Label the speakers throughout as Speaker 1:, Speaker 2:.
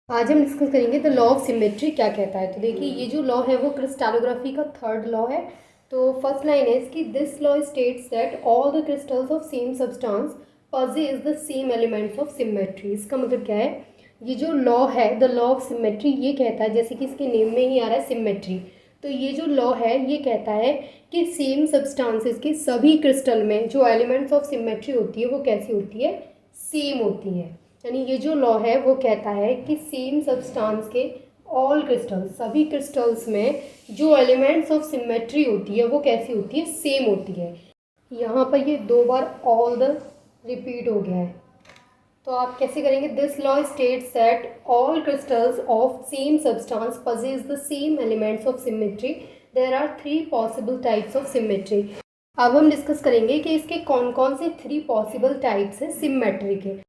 Speaker 1: आज हम डिस्कस करेंगे द लॉ ऑफ सिमेट्री क्या कहता है। तो देखिए ये जो लॉ है वो क्रिस्टलोग्राफी का थर्ड लॉ है। तो फर्स्ट लाइन है इसकी, this law states that all the crystals of same substance possess the same elements of symmetry. इसका मतलब क्या है, ये जो लॉ है द लॉ ऑफ सिमेट्री ये कहता है, जैसे कि इसके नेम में ही आ रहा है सिमेट्री, तो ये जो लॉ है ये कहता है कि सेम सब्सटेंसेस के सभी क्रिस्टल में जो एलिमेंट्स ऑफ सिमेट्री होती है वो कैसी होती है, सेम होती है। यानी ये जो लॉ है वो कहता है कि सेम सब्सटेंस के ऑल क्रिस्टल्स, सभी क्रिस्टल्स में जो एलिमेंट्स ऑफ सिमेट्री होती है वो कैसी होती है, सेम होती है। यहाँ पर ये दो बार ऑल द रिपीट हो गया है, तो आप कैसे करेंगे, this law states that all crystals of same substance possess the same elements of symmetry, there are 3 possible types of symmetry. अब हम डिस्कस करेंगे कि इसके कौन कौन से 3 पॉसिबल टाइप्स हैं सिमेट्री के।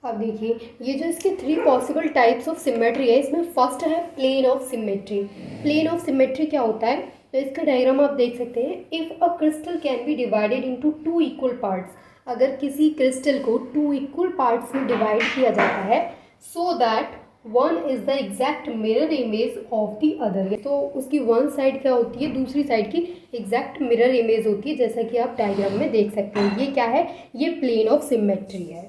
Speaker 1: अब देखिए ये जो इसके 3 पॉसिबल टाइप्स ऑफ सिमेट्री है, इसमें फर्स्ट है plane of symmetry. Plane of symmetry क्या होता है, तो इसका डायग्राम आप देख सकते हैं। If a crystal can be divided into 2 equal parts, अगर किसी क्रिस्टल को 2 इक्वल पार्ट्स में डिवाइड किया जाता है, so that one is the exact mirror image of the other, तो उसकी वन साइड क्या होती है, दूसरी साइड की एग्जैक्ट मिरर इमेज होती है, जैसा कि आप डायग्राम में देख सकते हैं। ये क्या है, ये प्लेन ऑफ सिमेट्री है।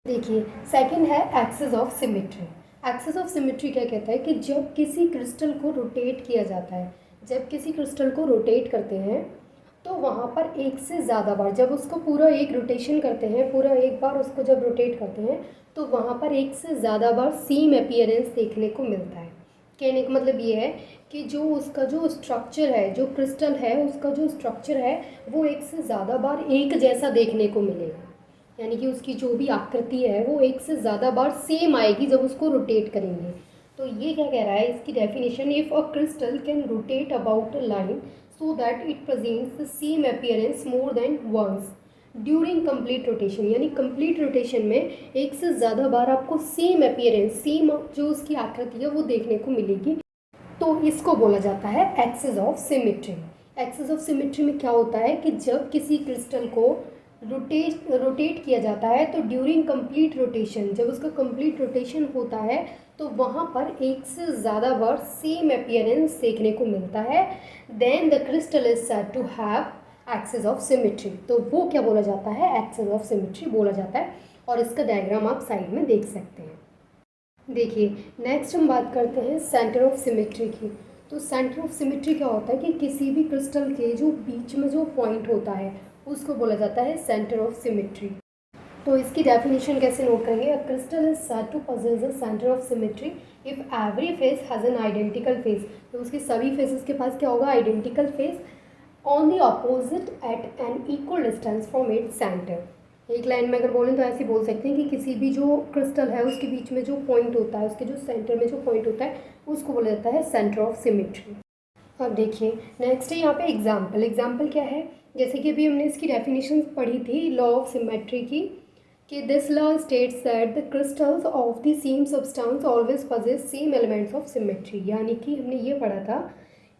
Speaker 1: देखिए सेकंड है axis of symmetry. Axis of symmetry क्या कहता है कि जब किसी क्रिस्टल को रोटेट किया जाता है, जब किसी क्रिस्टल को रोटेट करते हैं तो वहाँ पर एक से ज़्यादा बार, जब उसको पूरा एक रोटेशन करते हैं, पूरा एक बार उसको जब रोटेट करते हैं तो वहाँ पर एक से ज़्यादा बार सेम अपीयरेंस देखने को मिलता है। कहने का मतलब ये है कि जो उसका जो स्ट्रक्चर है, जो क्रिस्टल है उसका जो स्ट्रक्चर है वो एक से ज़्यादा बार एक जैसा देखने को मिलेगा। यानी कि उसकी जो भी आकृति है वो एक से ज़्यादा बार सेम आएगी जब उसको रोटेट करेंगे। तो ये क्या कह रहा है, इसकी definition, if a crystal can rotate about a line so that it presents the same appearance more than once during complete rotation, यानी कंप्लीट रोटेशन में एक से ज़्यादा बार आपको सेम अपीयरेंस, सेम जो उसकी आकृति है वो देखने को मिलेगी, तो इसको बोला जाता है axis of symmetry. Axis of symmetry में क्या होता है कि जब किसी क्रिस्टल को रोटेट किया जाता है तो ड्यूरिंग कंप्लीट रोटेशन, जब उसका कंप्लीट रोटेशन होता है तो वहाँ पर एक से ज़्यादा बार सेम अपीयरेंस देखने को मिलता है, then the crystal is said to have axis of symmetry. तो वो क्या बोला जाता है, एक्सिस ऑफ सिमेट्री बोला जाता है। और इसका डायग्राम आप साइड में देख सकते हैं। देखिए नेक्स्ट हम बात करते हैं सेंटर ऑफ सिमेट्री की। तो सेंटर ऑफ सिमेट्री क्या होता है कि किसी भी क्रिस्टल के जो बीच में जो पॉइंट होता है उसको बोला जाता है सेंटर ऑफ सिमेट्री। तो इसकी डेफिनेशन कैसे नोट करेंगे, a crystal is said to possess a centre of symmetry if every face has an identical face, तो उसके सभी फेसेस के पास क्या होगा, identical face, on the opposite at an equal distance from its centre. एक लाइन में अगर बोलें तो ऐसे बोल सकते हैं कि किसी भी जो क्रिस्टल है उसके बीच में जो पॉइंट होता है, उसके जो सेंटर में जो पॉइंट होता है उसको बोला जाता है सेंटर ऑफ सिमेट्री। अब देखिए नेक्स्ट है यहाँ पे एग्जाम्पल। एग्जाम्पल क्या है, जैसे कि अभी हमने इसकी डेफिनेशन पढ़ी थी लॉ ऑफ सिमेट्री की, कि this law states that the crystals of the same substance always possess same elements of symmetry. यानी कि हमने ये पढ़ा था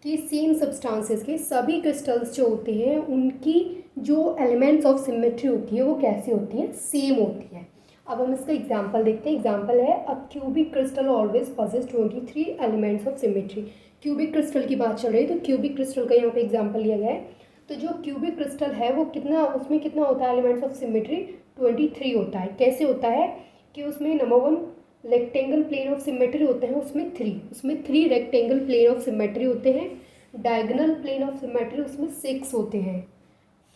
Speaker 1: कि सेम सब्सटेंसेस के सभी क्रिस्टल्स जो होते हैं उनकी जो एलिमेंट्स ऑफ सिमेट्री होती है वो कैसी होती है, सेम होती है। अब हम इसका एग्जाम्पल देखते हैं। एग्जाम्पल है, a cubic crystal always possess 23 elements of symmetry. Cubic crystal की बात चल रही है तो क्यूबिक क्रिस्टल का यहाँ पे एग्जाम्पल लिया गया है। तो जो क्यूबिक क्रिस्टल है वो कितना, उसमें कितना होता है एलिमेंट्स ऑफ सिमेट्री, 23 होता है। कैसे होता है कि उसमें number 1 rectangle plane of symmetry होते हैं, उसमें 3 रेक्टेंगल प्लेन ऑफ सिमेट्री होते हैं। डायगोनल प्लेन ऑफ सिमेट्री उसमें 6 होते हैं।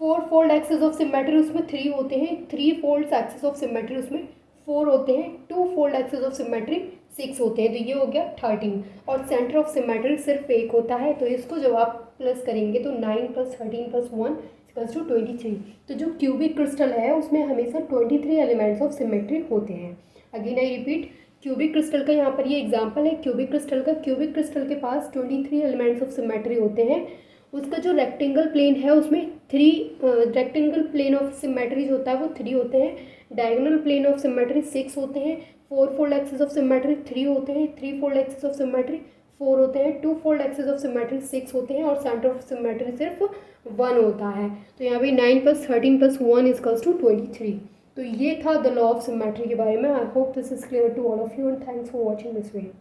Speaker 1: 4 फोल्ड एक्सिस ऑफ सिमेट्री उसमें 3 होते हैं। 3 फोल्ड एक्सिस ऑफ सिमेट्री उसमें 4 होते हैं। 2 फोल्ड एक्सिस ऑफ सिमेट्री 6 होते हैं। तो ये हो गया 13। और सेंटर ऑफ सिमेट्री सिर्फ एक होता है, तो इसको जब आप प्लस करेंगे तो 9 + 13 + 1 = 23। तो जो क्यूबिक क्रिस्टल है उसमें हमेशा 23 एलिमेंट्स ऑफ सिमेट्री होते हैं। Again I repeat, cubic crystal का यहाँ पर ये एग्जाम्पल है क्यूबिक क्रिस्टल का। क्यूबिक क्रिस्टल के पास 23 एलिमेंट्स ऑफ सिमेट्री होते हैं। उसका जो रेक्टेंगल प्लेन है उसमें 3 रेक्टेंगल प्लेन ऑफ सिमेट्री जो होता है वो 3 होते हैं। डायगोनल प्लेन ऑफ सिमेट्री 6 होते हैं। 4 फोल्ड एक्सिस ऑफ सिमेट्री 3 होते हैं। 3 फोल्ड एक्सिस ऑफ सिमेट्री 4 होते हैं। 2 फोल्ड एक्सिस ऑफ सिमेट्री 6 होते हैं। और सेंटर ऑफ सिमेट्री सिर्फ 1 होता है। तो यहाँ पे 9 + 13 + 1 = 23। तो ये था द लॉ ऑफ सिमेट्री के बारे में. I hope this is clear to all of you and thanks for watching this video.